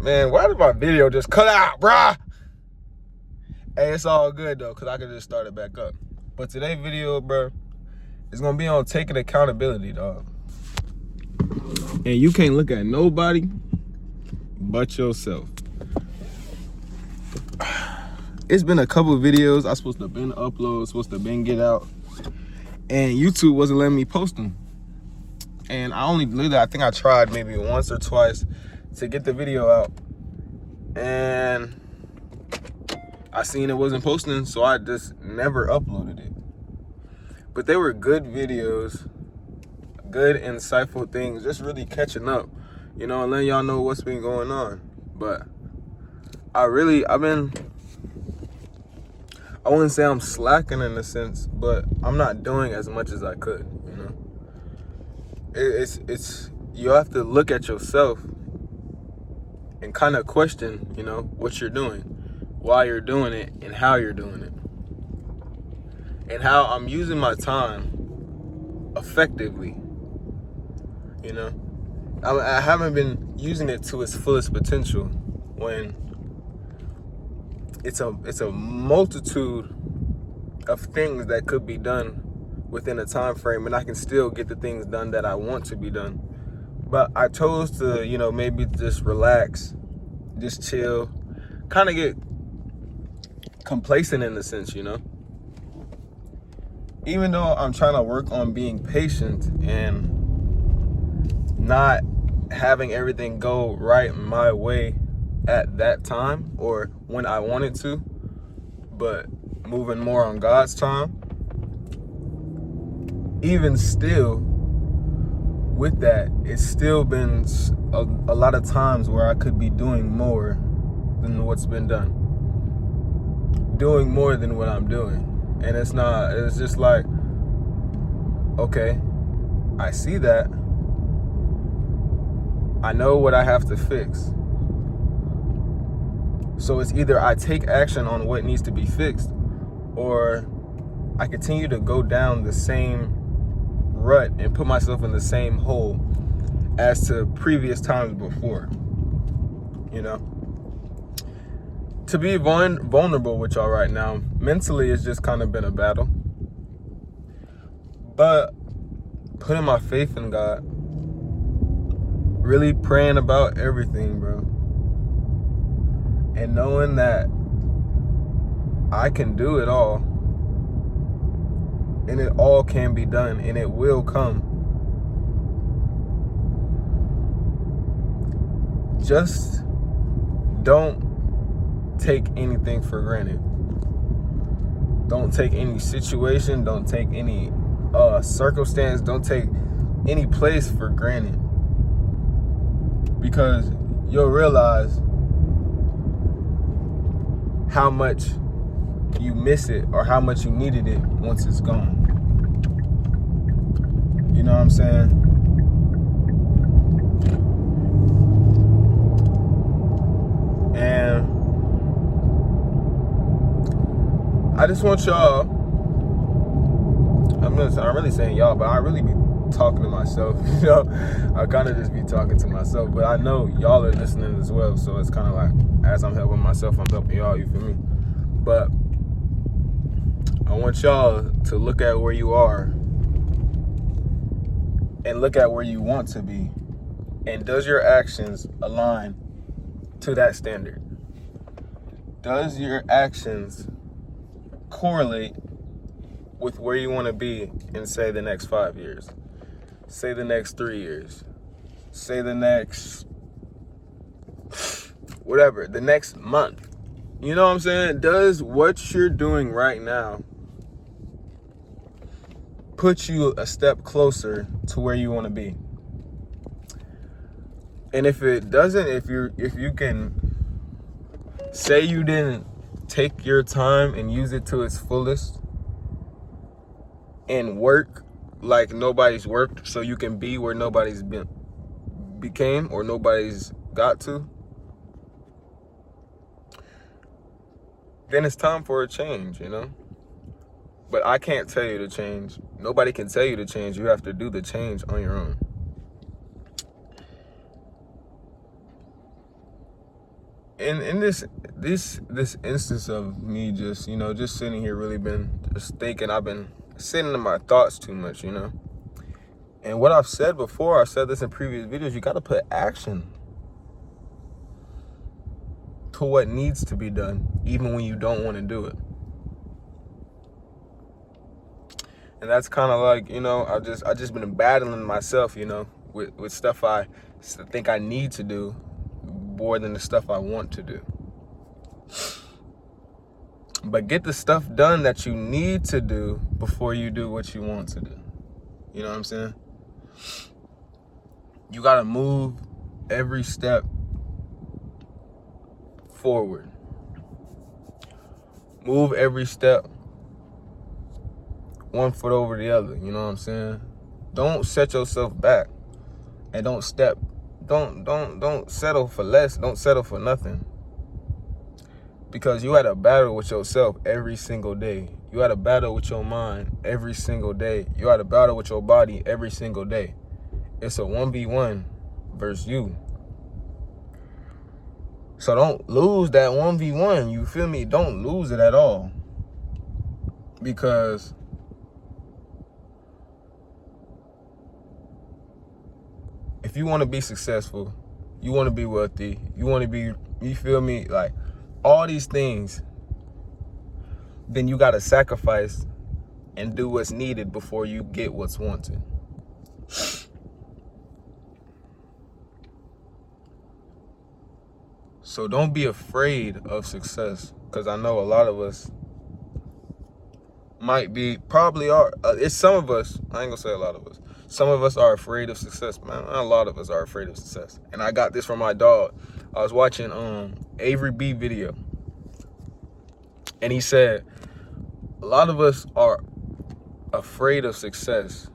Man, why did my video just cut out, bruh? Hey, it's all good, though, because I can just start it back up. But today's video, bro, is going to be on taking accountability, dog. And you can't look at nobody but yourself. It's been a couple of videos I supposed to have been upload, supposed to have been get out. And YouTube wasn't letting me post them. And I think I tried maybe once or twice to get the video out. And I seen it wasn't posting, so I just never uploaded it. But they were good videos, good insightful things, just really catching up, and letting y'all know what's been going on. But I wouldn't say I'm slacking in a sense, but I'm not doing as much as I could, It's you have to look at yourself and kind of question, what you're doing, why you're doing it, and how you're doing it. And how I'm using my time effectively, I haven't been using it to its fullest potential when it's a multitude of things that could be done within a time frame, and I can still get the things done that I want to be done. But I chose to, maybe just relax, just chill, kind of get complacent in a sense, Even though I'm trying to work on being patient and not having everything go right my way at that time or when I wanted to, but moving more on God's time. Even still, with that, it's still been a lot of times where I could be doing more than what's been done. Doing more than what I'm doing. And it's just like, okay, I see that. I know what I have to fix. So it's either I take action on what needs to be fixed, or I continue to go down the same rut and put myself in the same hole as to previous times before. To be vulnerable with y'all right now, mentally it's just kind of been a battle. But putting my faith in God, really praying about everything, bro. And knowing that I can do it all. And it all can be done, and it will come. Just don't take anything for granted. Don't take any situation, don't take any circumstance, don't take any place for granted. Because you'll realize how much you miss it or how much you needed it once it's gone. You know what I'm saying? And I just want y'all, I'm really saying y'all, but I really be talking to myself, I kind of just be talking to myself, but I know y'all are listening as well, so it's kind of like, as I'm helping myself, I'm helping y'all, you feel me? But I want y'all to look at where you are and look at where you want to be. And does your actions align to that standard? Does your actions correlate with where you want to be in, say, the next 5 years? Say the next 3 years? Say the next, whatever, the next month? You know what I'm saying? Does what you're doing right now put you a step closer to where you want to be? And if it doesn't, if you can say you didn't take your time and use it to its fullest and work like nobody's worked so you can be where nobody's became or nobody's got to, then it's time for a change, But I can't tell you to change. Nobody can tell you to change. You have to do the change on your own. in this instance of me just, you know, just sitting here really been just thinking, I've been sitting in my thoughts too much, you know. And what I've said before, I said this in previous videos, you got to put action to what needs to be done, even when you don't want to do it. And that's kind of like, you know, I just been battling myself, you know, with stuff I think I need to do more than the stuff I want to do. But get the stuff done that you need to do before you do what you want to do. You know what I'm saying? You got to move every step forward. Move every step one foot over the other. You know what I'm saying? Don't set yourself back, and don't settle for less. Don't settle for nothing. Because you had a battle with yourself every single day. You had a battle with your mind every single day. You had a battle with your body every single day. It's a 1v1 versus you. So don't lose that 1v1. You feel me? Don't lose it at all. Because if you want to be successful, you want to be wealthy, you want to be, you feel me? Like, all these things, then you got to sacrifice and do what's needed before you get what's wanted. So don't be afraid of success, because I know a lot of us probably are. It's some of us, I ain't gonna say a lot of us. Some of us are afraid of success, man. A lot of us are afraid of success. And I got this from my dog. I was watching Avery B video, and he said a lot of us are afraid of success.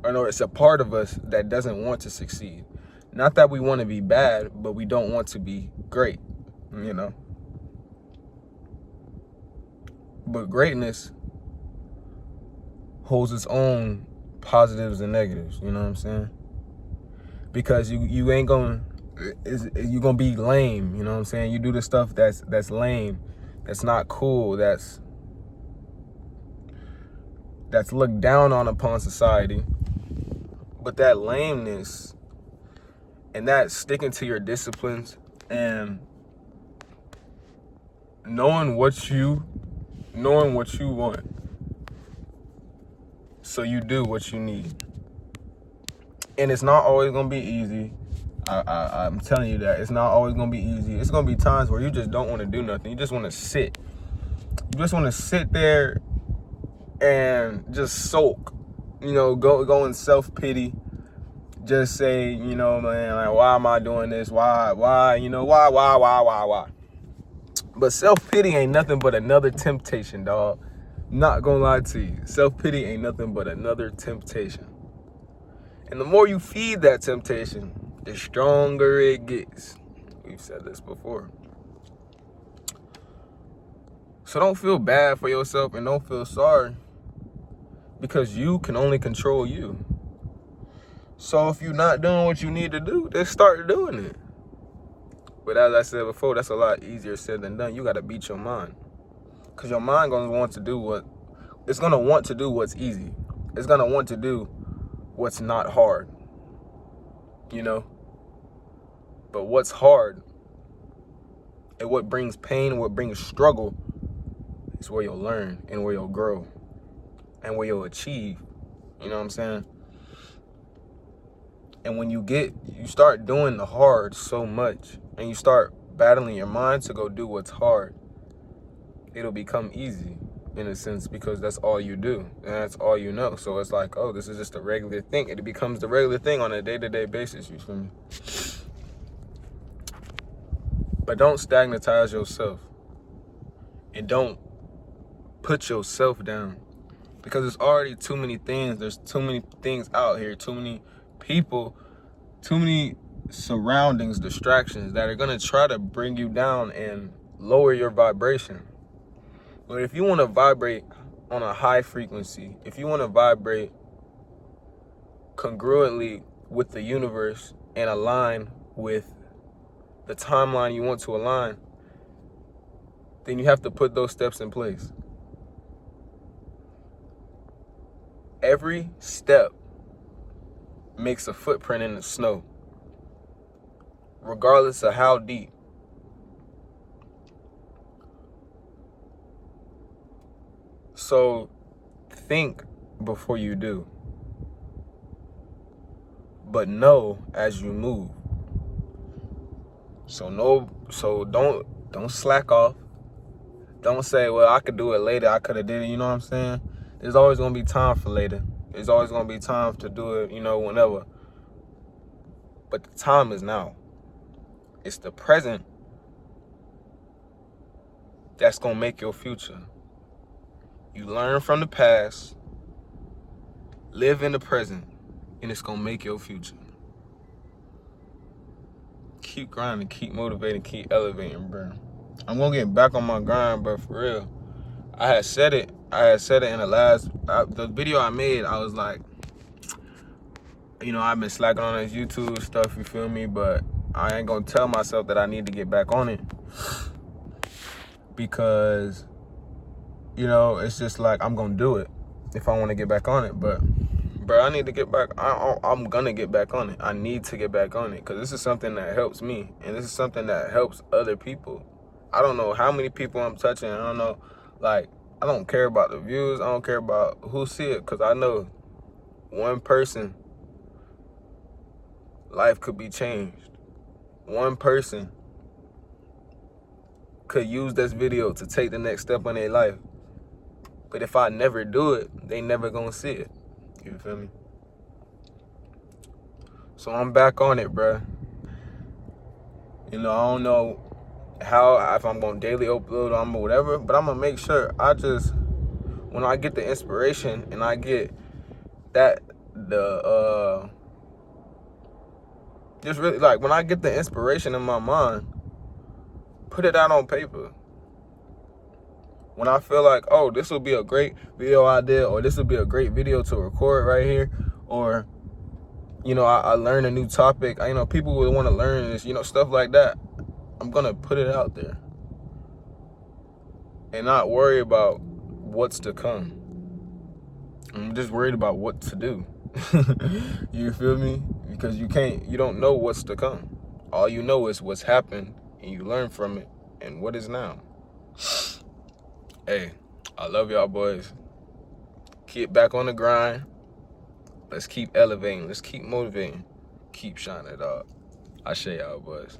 Or no, it's a part of us that doesn't want to succeed. Not that we want to be bad, but we don't want to be great, you know. But greatness holds its own positives and negatives, you know what I'm saying? Because you ain't gonna, you're gonna be lame, you know what I'm saying? You do the stuff that's lame, that's not cool, that's looked down on upon society. But that lameness and that sticking to your disciplines and knowing what you want, so you do what you need. And it's not always gonna be easy. I'm telling you that. It's not always gonna be easy. It's gonna be times where you just don't want to do nothing. You just want to sit. You just want to sit there and just sulk. You know, go in self-pity. Just say, you know, man, like, why am I doing this? Why? You know, why? But self-pity ain't nothing but another temptation, dog. Not gonna lie to you. Self-pity ain't nothing but another temptation. And the more you feed that temptation, the stronger it gets. We've said this before. So don't feel bad for yourself and don't feel sorry, because you can only control you. So if you're not doing what you need to do, then start doing it. But as I said before, that's a lot easier said than done. You got to beat your mind. Because your mind going to want to do it's going to want to do what's easy. It's going to want to do what's not hard. You know? But what's hard and what brings pain and what brings struggle is where you'll learn and where you'll grow and where you'll achieve. You know what I'm saying? And when you start doing the hard so much and you start battling your mind to go do what's hard, it'll become easy in a sense, because that's all you do and that's all you know. So it's like, oh, this is just a regular thing. It becomes the regular thing on a day-to-day basis, you feel me? But don't stagnatize yourself and don't put yourself down, because there's already too many things. There's too many things out here, too many people, too many surroundings, distractions that are going to try to bring you down and lower your vibration. But if you want to vibrate on a high frequency, if you want to vibrate congruently with the universe and align with the timeline you want to align, then you have to put those steps in place. Every step makes a footprint in the snow, regardless of how deep. So think before you do, but know as you move. So don't slack off. Don't say, well, I could do it later. I could have did it. You know what I'm saying? There's always going to be time for later. There's always going to be time to do it, whenever. But the time is now. It's the present that's going to make your future. You learn from the past, live in the present, and it's going to make your future. Keep grinding, keep motivating, keep elevating, bro. I'm going to get back on my grind, bro, for real. I had said it in the video I made. I was like, I've been slacking on this YouTube stuff, you feel me? But I ain't going to tell myself that I need to get back on it. Because, it's just like, I'm going to do it if I want to get back on it. But, bro, I need to get back. I'm going to get back on it. I need to get back on it because this is something that helps me. And this is something that helps other people. I don't know how many people I'm touching. I don't know. Like, I don't care about the views. I don't care about who see it because I know one person, life could be changed. One person could use this video to take the next step in their life. But if I never do it, they never gonna see it. You feel me? So I'm back on it, bruh. I don't know how, if I'm gonna daily upload or whatever, but I'm gonna make sure when I get the inspiration and I get just really, like, when I get the inspiration in my mind, put it out on paper. When I feel like, oh, this will be a great video idea, or this will be a great video to record right here, or, I learn a new topic, people will want to learn this, stuff like that. I'm going to put it out there and not worry about what's to come. I'm just worried about what to do. You feel me? Because you don't know what's to come. All you know is what's happened, and you learn from it, and what is now. Hey, I love y'all boys. Keep back on the grind. Let's keep elevating. Let's keep motivating. Keep shining, dog. I say y'all boys.